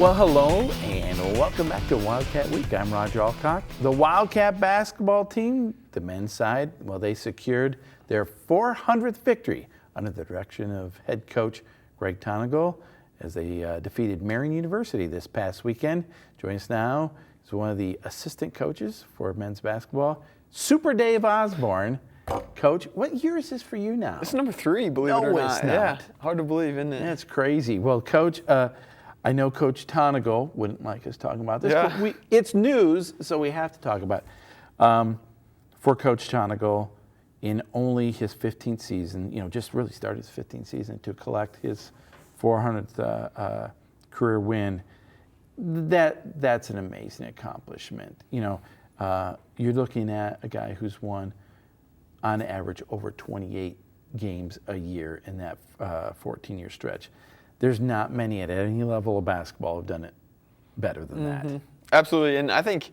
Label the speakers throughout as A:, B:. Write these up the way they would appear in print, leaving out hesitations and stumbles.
A: Well, hello, and welcome back to Wildcat Week. I'm Roger Alcock. The Wildcat basketball team, the men's side, well, they secured their 400th victory under the direction of head coach Greg Tonagel as they defeated Marian University this past weekend. Joining us now is one of the assistant coaches for men's basketball, Super Dave Osborn. Coach, what year is this for you now?
B: It's number 3, believe it or not.
A: It's not.
B: Yeah, hard to believe, isn't it?
A: That's crazy. Well, Coach, I know Coach Tonagel wouldn't like us talking about this, but it's news, so we have to talk about it. For Coach Tonagel, in only his 15th season, just really started his 15th season to collect his 400th career win, that's an amazing accomplishment. You're looking at a guy who's won, on average, over 28 games a year in that 14-year stretch. There's not many at any level of basketball who've done it better than that.
B: Absolutely, and I think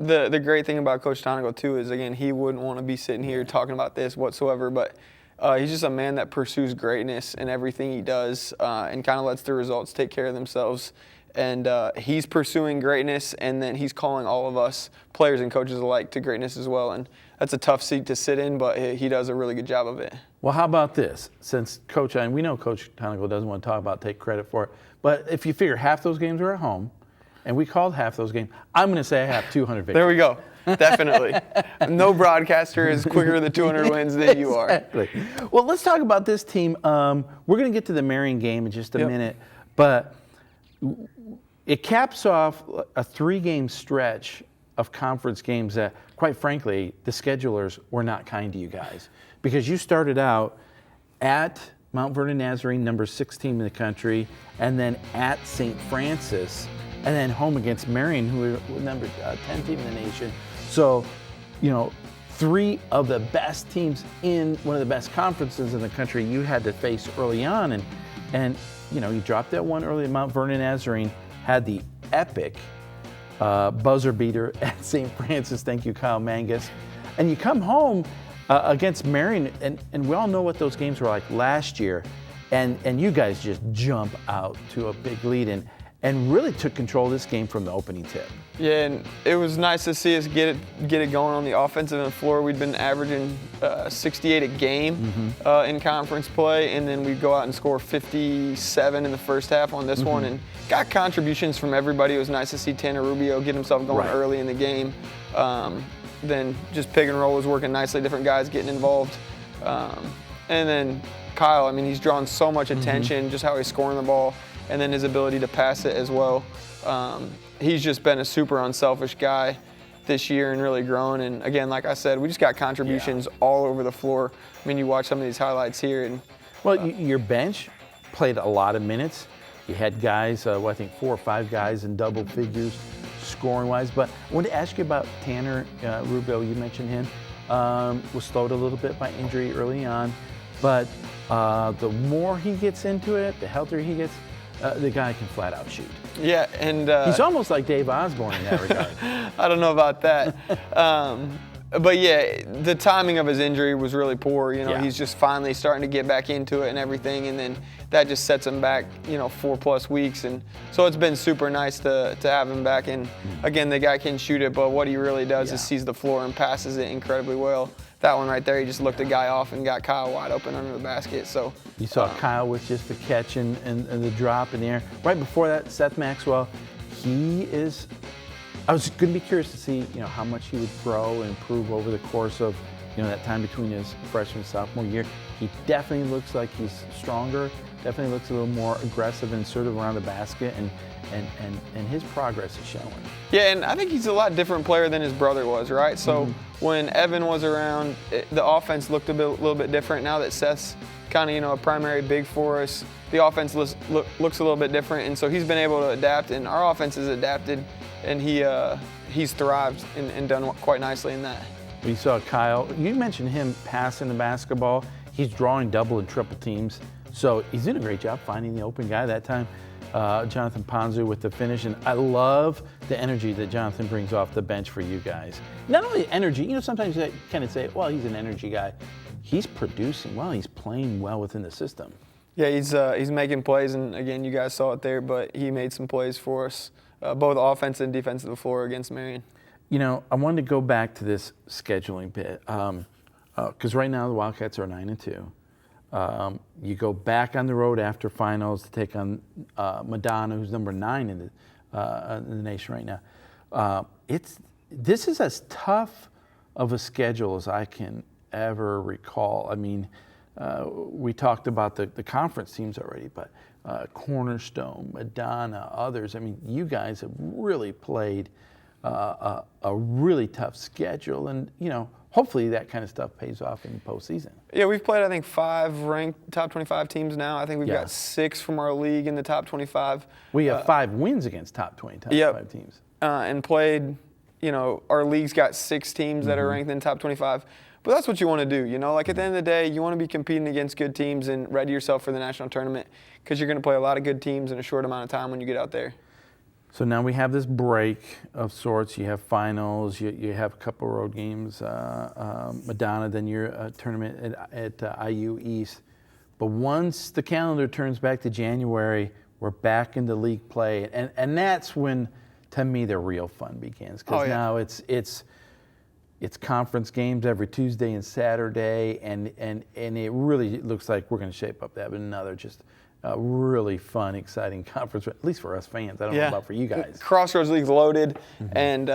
B: the great thing about Coach Tonagel, too, is, again, he wouldn't want to be sitting here talking about this whatsoever, but he's just a man that pursues greatness in everything he does and kind of lets the results take care of themselves. And he's pursuing greatness, and then he's calling all of us, players and coaches alike, to greatness as well. And that's a tough seat to sit in, but he does a really good job of it.
A: Well, how about this? Since Coach, and we know Coach Tonagel doesn't want to talk about, take credit for it, but if you figure half those games were at home, and we called half those games, I'm going to say I have 200 victories.
B: There we go. Definitely. No broadcaster is quicker to 200 wins than you are.
A: Exactly. Well, let's talk about this team. We're going to get to the Marian game in just a minute, but it caps off a 3-game stretch of conference games that, quite frankly, the schedulers were not kind to you guys, because you started out at Mount Vernon Nazarene, number 6 team in the country, and then at St. Francis, and then home against Marian, who were number 10 team in the nation. So, 3 of the best teams in one of the best conferences in the country you had to face early on, and you dropped that one early at Mount Vernon Nazarene, had the epic buzzer beater at St. Francis. Thank you, Kyle Mangus. And you come home against Marian, and we all know what those games were like last year, and you guys just jump out to a big lead and really took control of this game from the opening tip.
B: Yeah, and it was nice to see us get it going on the offensive end floor. We'd been averaging 68 a game in conference play, and then we'd go out and score 57 in the first half on this one, and got contributions from everybody. It was nice to see Tanner Rubio get himself going early in the game. Then just pick and roll was working nicely, different guys getting involved. And then Kyle, he's drawn so much attention, just how he's scoring the ball, and then his ability to pass it as well. He's just been a super unselfish guy this year and really grown. And again, like I said, we just got contributions all over the floor. You watch some of these highlights here. And
A: well, your bench played a lot of minutes. You had guys, I think 4 or 5 guys in double figures scoring-wise. But I wanted to ask you about Tanner Rubio. You mentioned him. Was slowed a little bit by injury early on. But the more he gets into it, the healthier he gets, the guy can flat out shoot.
B: Yeah, and
A: he's almost like Dave Osborn in that regard.
B: I don't know about that. But yeah, the timing of his injury was really poor. He's just finally starting to get back into it and everything, and then that just sets him back, 4+ weeks. And so it's been super nice to have him back. And again, the guy can shoot it, but what he really does is sees the floor and passes it incredibly well. That one right there, he just looked a guy off and got Kyle wide open under the basket. So
A: you saw Kyle with just the catch and the drop in the air. Right before that, Seth Maxwell, I was going to be curious to see, how much he would grow and improve over the course of, that time between his freshman and sophomore year. He definitely looks like he's stronger, definitely looks a little more aggressive and assertive around the basket, and his progress is showing.
B: Yeah, and I think he's a lot different player than his brother was, right? So when Evan was around, the offense looked a little bit different. Now that Seth's kind of, a primary big for us, the offense looks a little bit different, and so he's been able to adapt, and our offense has adapted, and he's thrived and done quite nicely in that.
A: We saw Kyle. You mentioned him passing the basketball. He's drawing double and triple teams, so he's doing a great job finding the open guy that time. Jonathan Ponzu with the finish, and I love the energy that Jonathan brings off the bench for you guys. Not only energy, sometimes you kind of say, well, he's an energy guy. He's producing well. He's playing well within the system.
B: Yeah, he's making plays, and again, you guys saw it there, but he made some plays for us, both offense and defensive the floor against Marian.
A: You know, I wanted to go back to this scheduling bit because right now the Wildcats are 9-2. You go back on the road after finals to take on Madonna, who's number 9 in the nation right now. This is as tough of a schedule as I can ever recall. I mean, we talked about the conference teams already, but Cornerstone, Madonna, others. I mean, you guys have really played a really tough schedule, and you know, hopefully that kind of stuff pays off in the postseason.
B: Yeah, we've played, I think, 5 ranked top 25 teams now. I think we've got 6 from our league in the top 25.
A: We have 5 wins against top 25 teams.
B: And played, you know, our league's got 6 teams that are ranked in the top 25. But that's what you want to do, you know? Like, at the end of the day, you want to be competing against good teams and ready yourself for the national tournament because you're going to play a lot of good teams in a short amount of time when you get out there.
A: So now we have this break of sorts. You have finals. You have a couple of road games, Madonna, then your tournament at IU East. But once the calendar turns back to January, we're back into league play. And that's when, to me, the real fun begins. Because now it's conference games every Tuesday and Saturday. And it really looks like we're going to shape up to have another just a really fun, exciting conference, at least for us fans. I don't know about for you guys.
B: Crossroads League's loaded, and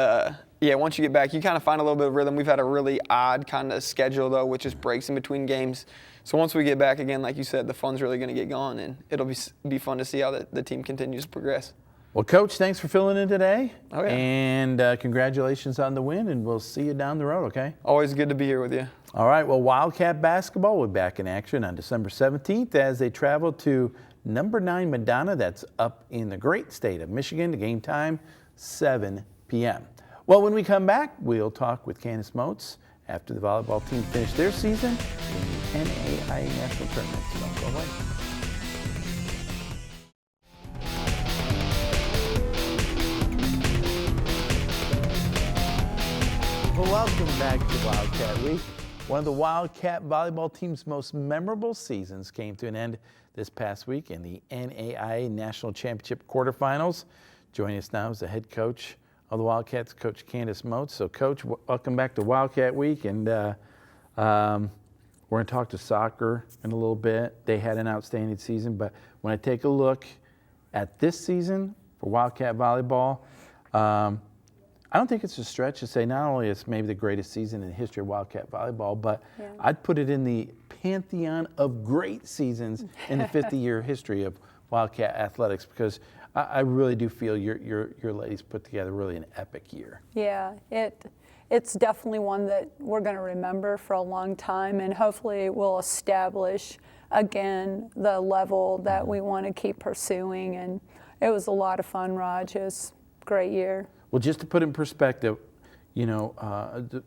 B: once you get back, you kind of find a little bit of rhythm. We've had a really odd kind of schedule, though, which is breaks in between games. So once we get back again, like you said, the fun's really going to get going, and it'll be fun to see how the team continues to progress.
A: Well, Coach, thanks for filling in today.
B: Oh, yeah.
A: And congratulations on the win, and we'll see you down the road, okay?
B: Always good to be here with you.
A: All right, well, Wildcat basketball will be back in action on December 17th as they travel to number 9 Madonna. That's up in the great state of Michigan. The game time, 7 p.m. Well, when we come back, we'll talk with Candace Moats after the volleyball team finish their season in the NAIA National Tournament. So don't go away. Well, welcome back to Wildcat Week. One of the Wildcat volleyball team's most memorable seasons came to an end this past week in the NAIA National Championship quarterfinals. Joining us now is the head coach of the Wildcats, Coach Candace Moats. So, Coach, welcome back to Wildcat Week, and we're going to talk to soccer in a little bit. They had an outstanding season, but when I take a look at this season for Wildcat volleyball, I don't think it's a stretch to say not only it's maybe the greatest season in the history of Wildcat volleyball, but I'd put it in the pantheon of great seasons in the 50-year history of Wildcat athletics, because I really do feel your ladies put together really an epic year.
C: Yeah, it's definitely one that we're going to remember for a long time, and hopefully it will establish again the level that we want to keep pursuing. And it was a lot of fun, Raj. It was a great year.
A: Well, just to put in perspective, you know,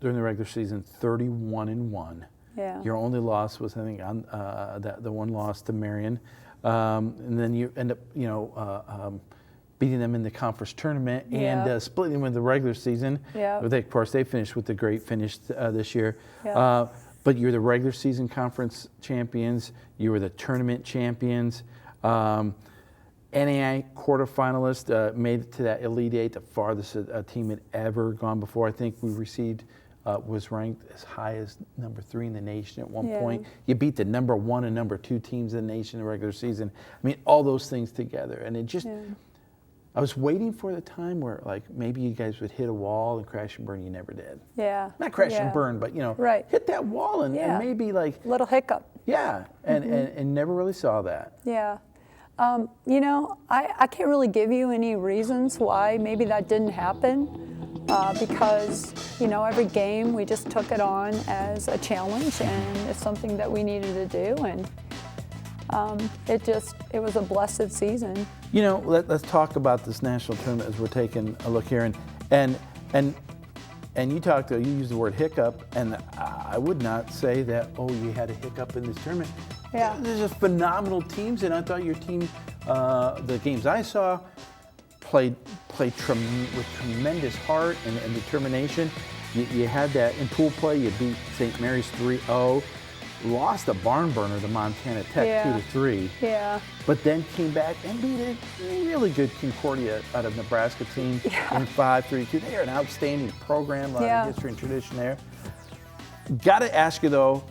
A: during the regular season, 31-1.
C: Yeah.
A: Your only loss was, I think, on the one loss to Marian, and then you end up, you know, beating them in the conference tournament and splitting them in the regular season.
C: Yeah.
A: But of course, they finished with a great finish this year.
C: Yeah.
A: But you're the regular season conference champions. You were the tournament champions. NAIA quarterfinalist, made it to that Elite Eight, the farthest a team had ever gone before. I think we received, was ranked as high as number 3 in the nation at one point. You beat the number 1 and number 2 teams in the nation in the regular season. I mean, all those things together. And it just, I was waiting for the time where, like, maybe you guys would hit a wall and crash and burn. You never did.
C: Yeah.
A: Not crash and burn, but, you know, hit that wall and maybe, like.
C: Little hiccup.
A: Yeah, and never really saw that.
C: Yeah. You know, I can't really give you any reasons why maybe that didn't happen, because, you know, every game we just took it on as a challenge, and it's something that we needed to do, and it was a blessed season.
A: You know, let's talk about this national tournament as we're taking a look here, and you used the word hiccup, and I would not say that, oh, you had a hiccup in this tournament.
C: Yeah.
A: There's just phenomenal teams, and I thought your team, the games I saw, played with tremendous heart and determination. You had that in pool play. You beat St. Mary's 3-0. lost a barn burner to Montana Tech 2-3.
C: Yeah.
A: But then came back and beat a really good Concordia out of Nebraska team in 5-3-2. They're an outstanding program, a lot of history and tradition there. Got to ask you though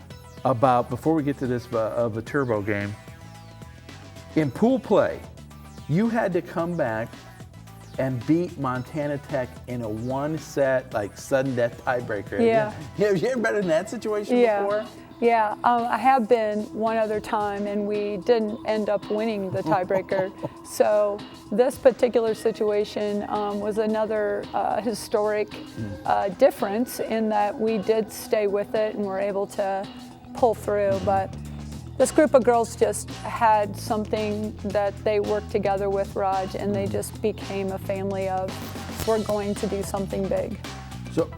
A: about, before we get to this Viterbo game, in pool play, you had to come back and beat Montana Tech in a one-set, like, sudden death tiebreaker.
C: Yeah.
A: Have you ever been in that situation before?
C: Yeah, I have been one other time, and we didn't end up winning the tiebreaker. So this particular situation was another historic difference in that we did stay with it and were able to pull through. But this group of girls just had something that they worked together with, Raj, and they just became a family of, we're going to do something big.
A: So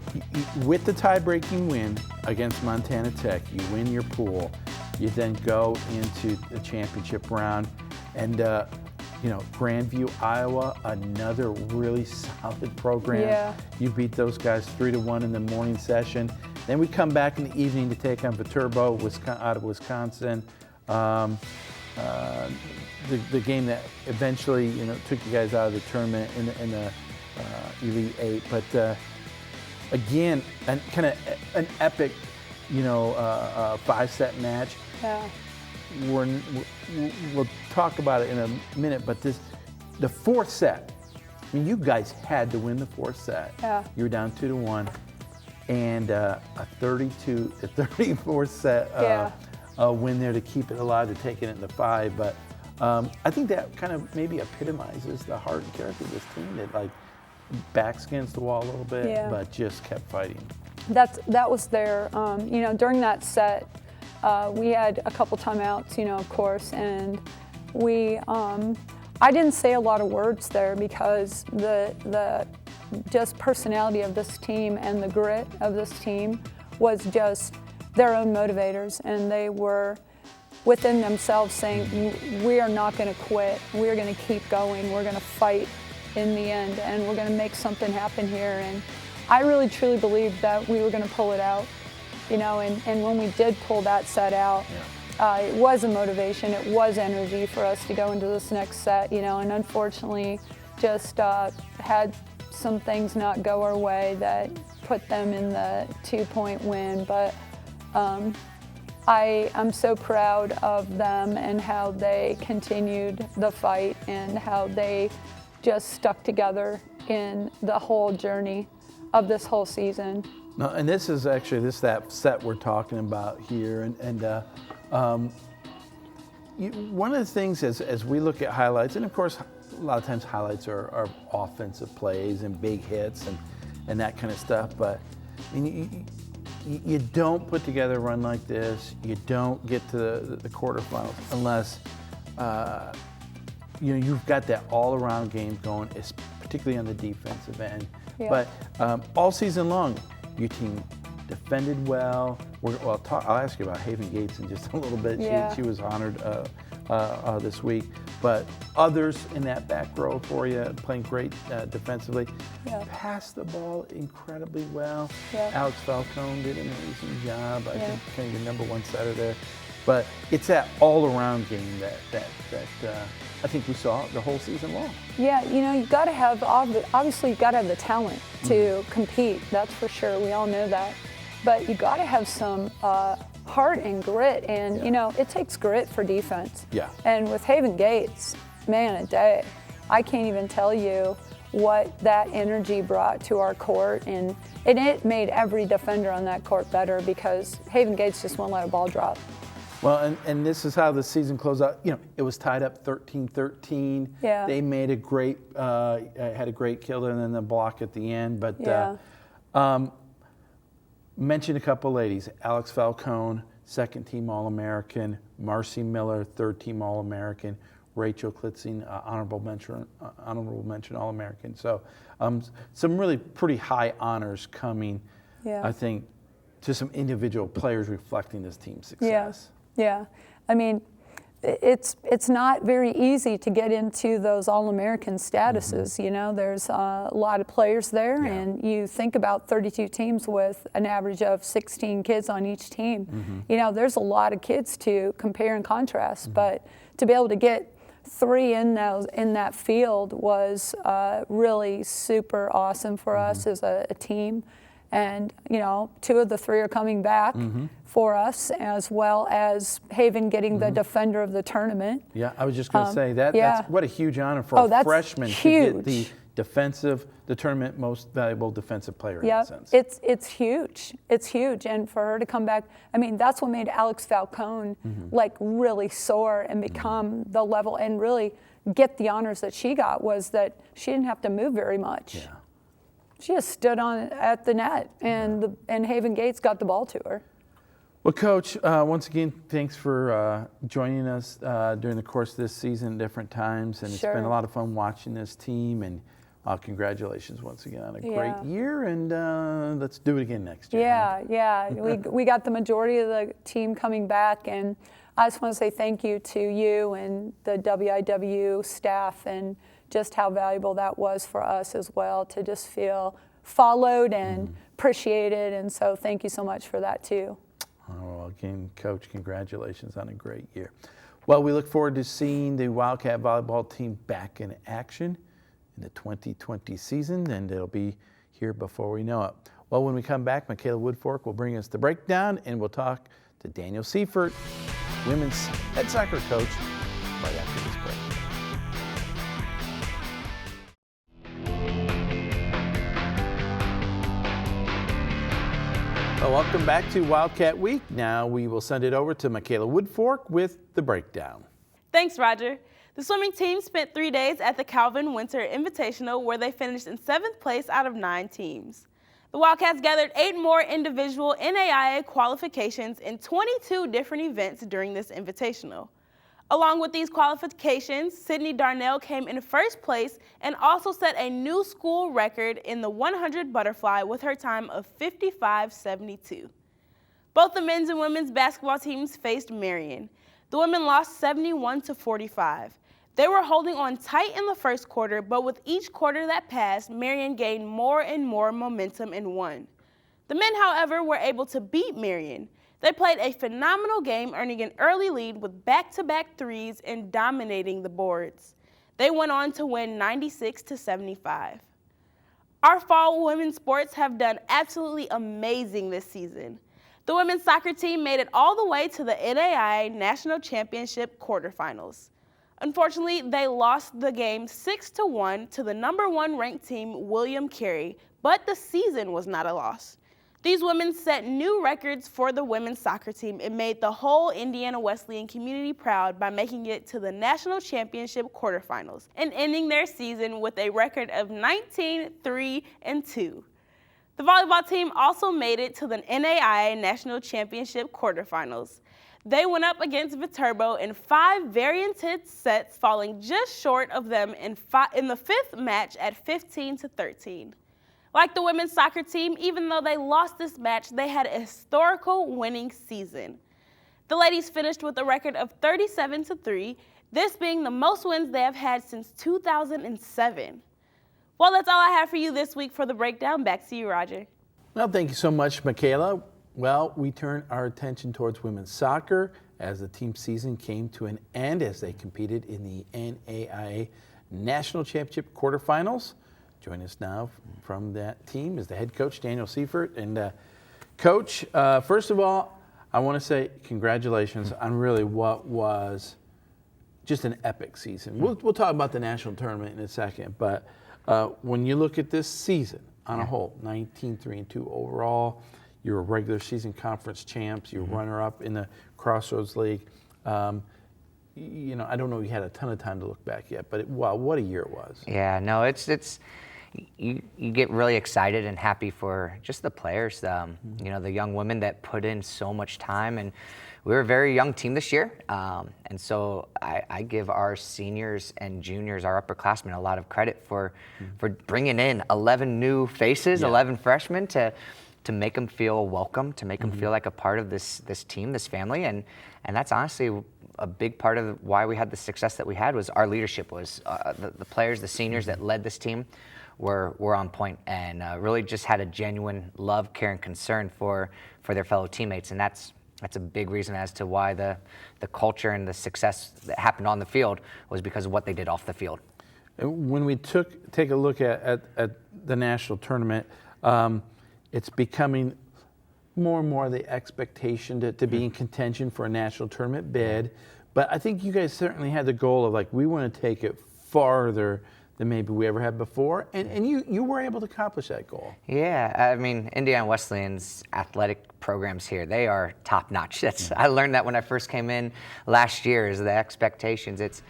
A: with the tie-breaking win against Montana Tech, you win your pool. You then go into the championship round, and Grandview, Iowa, another really solid program.
C: Yeah.
A: You beat those guys 3-1 in the morning session. Then we come back in the evening to take on Viterbo, out of Wisconsin. The game that eventually took you guys out of the tournament in the Elite Eight, but. Again, kind of an epic, 5-set match.
C: Yeah.
A: We'll talk about it in a minute, but the fourth set, I mean, you guys had to win the fourth set.
C: Yeah.
A: You were down 2-1, and a 34 set win there to keep it alive, to take it into 5. But I think that kind of maybe epitomizes the heart and character of this team. That, like, backs against the wall a little bit, but just kept fighting.
C: That was there. During that set, we had a couple timeouts, of course, and I didn't say a lot of words there because the just personality of this team and the grit of this team was just their own motivators, and they were within themselves saying, we are not going to quit, we're going to keep going, we're going to fight in the end, and we're going to make something happen here. And I really truly believed that we were going to pull it out, and when we did pull that set out, it was a motivation, it was energy for us to go into this next set, and unfortunately just had some things not go our way that put them in the 2-point win. But I'm so proud of them and how they continued the fight and how they just stuck together in the whole journey of this whole season.
A: No, and this is actually that set we're talking about here, and one of the things as we look at highlights, and of course a lot of times highlights are offensive plays and big hits and that kind of stuff, but I mean, you don't put together a run like this, you don't get to the quarterfinals unless you've got that all-around game going, particularly on the defensive end. Yeah. But all season long, your team defended well. I'll ask you about Haven Gates in just a little bit. Yeah. She was honored this week. But others in that back row for you, playing great defensively. Yeah. Passed the ball incredibly well. Yeah. Alex Falcone did an amazing job. I think kind of your number one setter there. But it's that all-around game that I think we saw the whole season long. Yeah,
C: you got to have, obviously you got to have the talent to compete, that's for sure, we all know that. But you got to have some heart and grit, and it takes grit for defense.
A: Yeah.
C: And with Haven Gates, man, a day, I can't even tell you what that energy brought to our court, and it made every defender on that court better because Haven Gates just won't let a ball drop.
A: Well, and this is how the season closed out. It was tied up 13-13.
C: Yeah.
A: They made had a great kill and then the block at the end. But mentioned a couple ladies. Alex Falcone, second-team All-American. Marcy Miller, third-team All-American. Rachel Klitzing, honorable mention All-American. So some really pretty high honors coming, I think, to some individual players reflecting this team's success.
C: Yeah. I mean, it's not very easy to get into those All-American statuses. You know, there's a lot of players there, and you think about 32 teams with an average of 16 kids on each team. You know, there's a lot of kids to compare and contrast, but to be able to get 3 in that field was really super awesome for us as a team. And, you know, 2 of the 3 are coming back for us, as well as Haven getting the defender of the tournament.
A: Yeah, I was just going to say that's what a huge honor for a freshman to get the tournament most valuable defensive player in a sense.
C: It's huge. It's huge. And for her to come back, I mean, that's what made Alex Falcone like really soar and become the level and really get the honors that she got, was that she didn't have to move very much.
A: Yeah.
C: She just stood at the net, and Haven Gates got the ball to her.
A: Well, Coach, once again, thanks for joining us during the course of this season at different times. And it's been a lot of fun watching this team. And congratulations once again on a great year. And let's do it again next year.
C: Yeah. we got the majority of the team coming back. And I just want to say thank you to you and the WIW staff, and just how valuable that was for us as well, to just feel followed and appreciated. And so thank you so much for that too.
A: Well, again, Coach, congratulations on a great year. Well, we look forward to seeing the Wildcat volleyball team back in action in the 2020 season, and it'll be here before we know it. Well, when we come back, Mikala Woodfork will bring us the breakdown, and we'll talk to Daniel Seiffert, women's head soccer coach, right after this break. Well, welcome back to Wildcat Week. Now we will send it over to Mikala Woodfork with the breakdown.
D: Thanks, Roger. The swimming team spent 3 days at the Calvin Winter Invitational, where they finished in 7th place out of 9 teams. The Wildcats gathered 8 more individual NAIA qualifications in 22 different events during this invitational. Along with these qualifications, Sydney Darnell came in 1st place and also set a new school record in the 100 butterfly with her time of 55.72. Both the men's and women's basketball teams faced Marian. The women lost 71-45. They were holding on tight in the 1st quarter, but with each quarter that passed, Marian gained more and more momentum and won. The men, however, were able to beat Marian. They played a phenomenal game, earning an early lead with back-to-back threes and dominating the boards. They went on to win 96-75. Our fall women's sports have done absolutely amazing this season. The women's soccer team made it all the way to the NAIA National Championship quarterfinals. Unfortunately, they lost the game 6-1 to the #1 ranked team, William Carey, but the season was not a loss. These women set new records for the women's soccer team and made the whole Indiana Wesleyan community proud by making it to the national championship quarterfinals and ending their season with a record of 19-3-2. The volleyball team also made it to the NAIA National Championship quarterfinals. They went up against Viterbo in 5 very intense sets, falling just short of them in the 5th match at 15-13. Like the women's soccer team, even though they lost this match, they had a historical winning season. The ladies finished with a record of 37-3, this being the most wins they have had since 2007. Well, that's all I have for you this week for the breakdown. Back to you, Roger.
A: Well, thank you so much, Mikala. Well, we turn our attention towards women's soccer as the team season came to an end as they competed in the NAIA National Championship quarterfinals. Join us now from that team is the head coach, Daniel Seiffert. And Coach, first of all, I want to say congratulations on really what was just an epic season. We'll talk about the national tournament in a second, but when you look at this season on a whole, 19-3-2 overall, you're regular season conference champs, you're runner-up in the Crossroads League. You know, I don't know if you had a ton of time to look back yet, but wow, what a year it was.
E: Yeah, no, it's you get really excited and happy for just the players, you know, the young women that put in so much time. And we were a very young team this year, and so I give our seniors and juniors, our upperclassmen, a lot of credit for bringing in 11 new faces, 11 freshmen to make them feel welcome, to make them feel like a part of this team, this family, and that's honestly a big part of why we had the success that we had was our leadership. Was the players, the seniors that led this team, were on point and really just had a genuine love, care, and concern for their fellow teammates, and that's a big reason as to why the culture and the success that happened on the field was because of what they did off the field.
A: When we take a look at the national tournament, it's becoming more and more the expectation to be in contention for a national tournament bid. But I think you guys certainly had the goal of, like, we want to take it farther than maybe we ever had before, and you were able to accomplish that goal.
E: Yeah, I mean, Indiana Wesleyan's athletic programs here, they are top notch. I learned that when I first came in last year, is the expectations. It's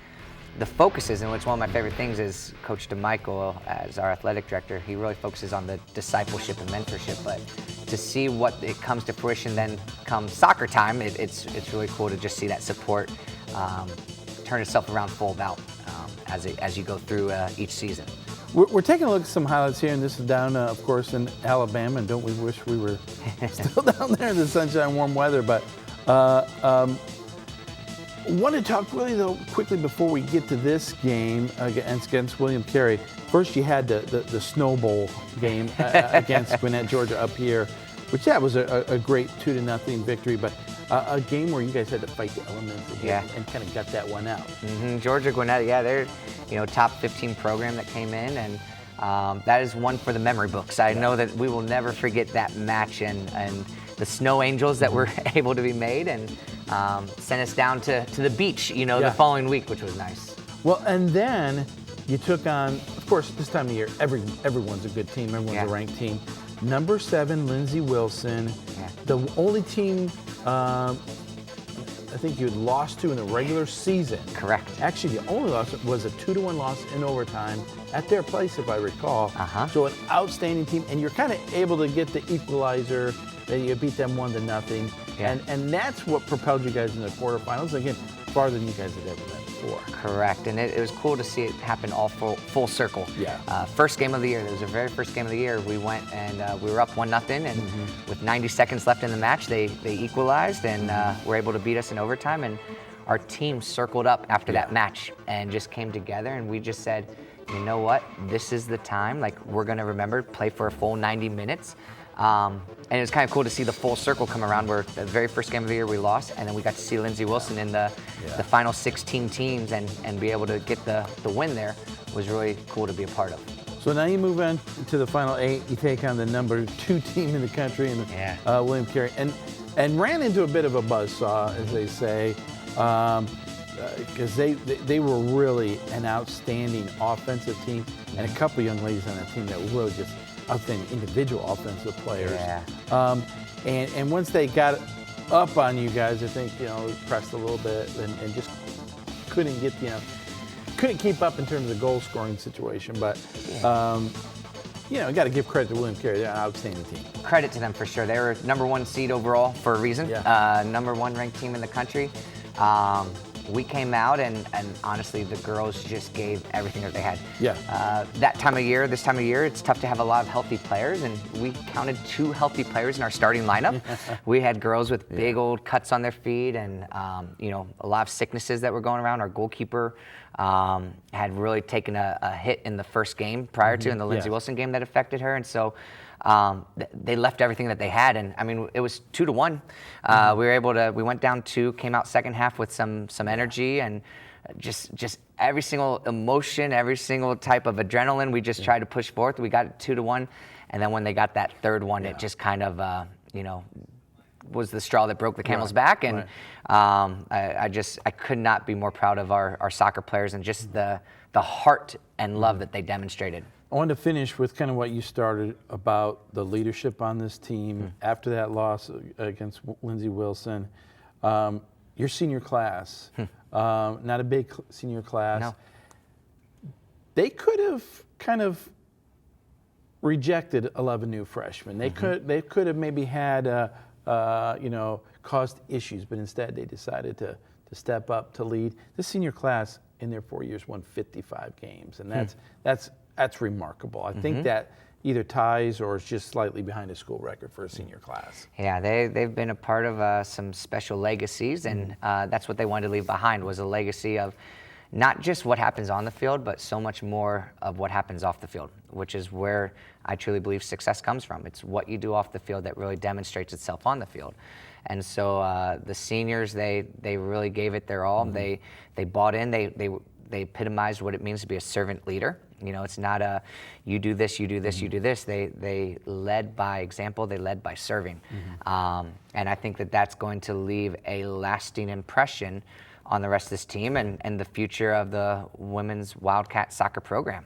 E: the focuses, and what's one of my favorite things is Coach DeMichael, as our athletic director, he really focuses on the discipleship and mentorship, but to see what it comes to fruition then come soccer time, it's really cool to just see that support turn itself around full bout as you go through each season.
A: We're taking a look at some highlights here, and this is down, of course, in Alabama, and don't we wish we were still down there in the sunshine, warm weather, but want to talk really, though, quickly before we get to this game against William Carey. First, you had the Snow Bowl game against Gwinnett, Georgia, up here, which was a great 2-0 victory, but a game where you guys had to fight the elements and kind of got that one out.
E: Georgia, Gwinnett, they're top 15 program that came in, and that is one for the memory books. I know that we will never forget that match and the Snow Angels that were able to be made, and sent us down to the beach, the following week, which was nice.
A: Well, and then you took on, of course, this time of year, everyone's a good team, everyone's a ranked team. Number 7, Lindsey Wilson, the only team I think you had lost to in the regular season.
E: Correct.
A: Actually, the only loss was a 2-1 loss in overtime at their place, if I recall. So an outstanding team, and you're kind of able to get the equalizer. That you beat them 1-0, and that's what propelled you guys in the quarterfinals. Again, farther than you guys had ever been before.
E: Correct, and it was cool to see it happen all full circle. First game of the year, it was the very first game of the year. We went and we were up 1-0, and with 90 seconds left in the match, they equalized and were able to beat us in overtime. And our team circled up after that match and just came together, and we just said, you know what, this is the time. Like, we're going to remember, play for a full 90 minutes. And it was kind of cool to see the full circle come around, where the very first game of the year we lost, and then we got to see Lindsey Wilson in the final 16 teams and be able to get the win there was really cool to be a part of.
A: So now you move on to the final 8. You take on the number 2 team in the country, and William Carey, and ran into a bit of a buzzsaw, as they say, because they were really an outstanding offensive team, and a couple young ladies on that team that were really just outstanding individual offensive players. And once they got up on you guys, I think, pressed a little bit and just couldn't get, couldn't keep up in terms of the goal scoring situation. But, got to give credit to William Carey. They're an outstanding team.
E: Credit to them for sure. They were number 1 seed overall for a reason. Number 1 ranked team in the country. We came out and honestly, the girls just gave everything that they had. This time of year, it's tough to have a lot of healthy players, and we counted 2 healthy players in our starting lineup. We had girls with big old cuts on their feet and, a lot of sicknesses that were going around. Our goalkeeper had really taken a hit in the first game prior to, in the Lindsey Wilson game that affected her, and so they left everything that they had, and I mean, it was 2-1. We went down 2, came out second half with some energy, and just every single emotion, every single type of adrenaline, we just tried to push forth. We got it 2-1, and then when they got that third one, it just kind of, was the straw that broke the camel's back, and I could not be more proud of our soccer players and just the heart and love that they demonstrated.
A: I wanted to finish with kind of what you started about the leadership on this team after that loss against Lindsey Wilson. Your senior class, not a big senior class.
E: No.
A: They could have kind of rejected 11 new freshmen. They could have maybe had caused issues, but instead they decided to step up to lead. This senior class in their 4 years won 55 games, and that's remarkable. I think that either ties or is just slightly behind a school record for a senior class.
E: Yeah, they've been a part of some special legacies, and that's what they wanted to leave behind, was a legacy of not just what happens on the field, but so much more of what happens off the field, which is where I truly believe success comes from. It's what you do off the field that really demonstrates itself on the field. And so the seniors, they really gave it their all. They bought in. They epitomized what it means to be a servant leader. You know, it's not a you do this, you do this, you do this. They led by example. They led by serving. And I think that that's going to leave a lasting impression on the rest of this team and the future of the women's Wildcat soccer program.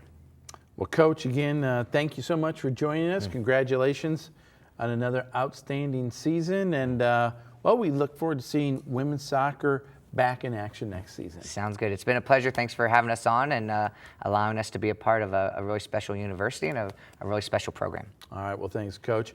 A: Well, Coach, again, thank you so much for joining us. Congratulations on another outstanding season. And, well, we look forward to seeing women's soccer back in action next season.
E: Sounds good. It's been a pleasure. Thanks for having us on and allowing us to be a part of a really special university and a really special program.
A: All right. Well, thanks, Coach.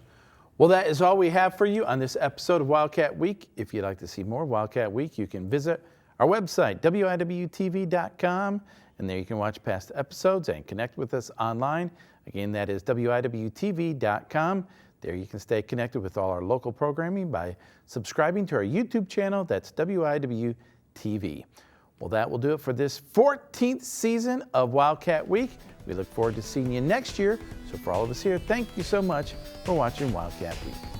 A: Well, that is all we have for you on this episode of Wildcat Week. If you'd like to see more Wildcat Week, you can visit our website, wiwtv.com, and there you can watch past episodes and connect with us online. Again, that is wiwtv.com. There you can stay connected with all our local programming by subscribing to our YouTube channel. That's WIWTV. Well, that will do it for this 14th season of Wildcat Week. We look forward to seeing you next year. So for all of us here, thank you so much for watching Wildcat Week.